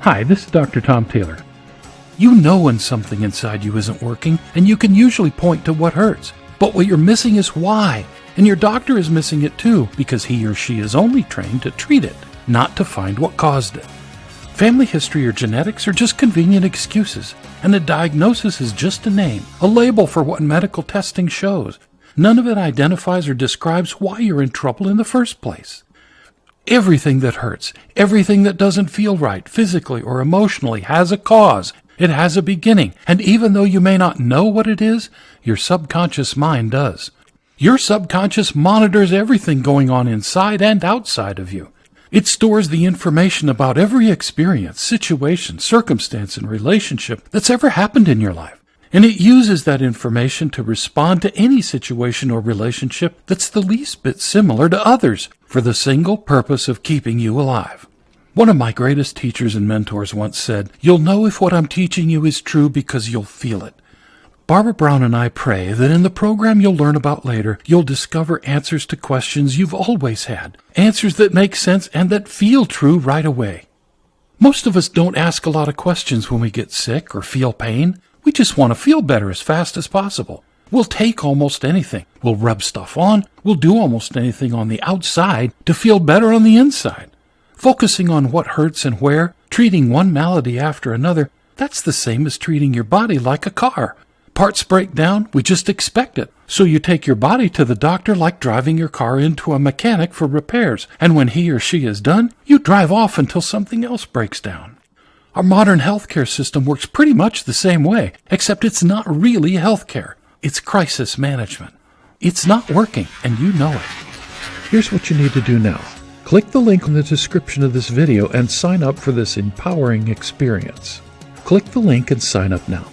Hi, this is Dr. Tom Taylor. You know when something inside you isn't working, and you can usually point to what hurts. But what you're missing is why. And your doctor is missing it too, because he or she is only trained to treat it, not to find what caused it. Family history or genetics are just convenient excuses, and a diagnosis is just a name, a label for what medical testing shows. None of it identifies or describes why you're in trouble in the first place. Everything that hurts, everything that doesn't feel right, physically or emotionally, has a cause. It has a beginning, and even though you may not know what it is, your subconscious mind does. Your subconscious monitors everything going on inside and outside of you. It stores the information about every experience, situation, circumstance, and relationship that's ever happened in your life. And it uses that information to respond to any situation or relationship that's the least bit similar to others for the single purpose of keeping you alive. One of my greatest teachers and mentors once said, "You'll know if what I'm teaching you is true because you'll feel it." Barbara Brown and I pray that in the program you'll learn about later, you'll discover answers to questions you've always had, answers that make sense and that feel true right away. Most of us don't ask a lot of questions when we get sick or feel pain. We just want to feel better as fast as possible. We'll take almost anything. We'll rub stuff on. We'll do almost anything on the outside to feel better on the inside. Focusing on what hurts and where, treating one malady after another, that's the same as treating your body like a car. Parts break down, we just expect it. So you take your body to the doctor like driving your car into a mechanic for repairs, and when he or she is done, you drive off until something else breaks down. Our modern healthcare system works pretty much the same way, except it's not really healthcare. It's crisis management. It's not working, and you know it. Here's what you need to do now. Click the link in the description of this video and sign up for this empowering experience. Click the link and sign up now.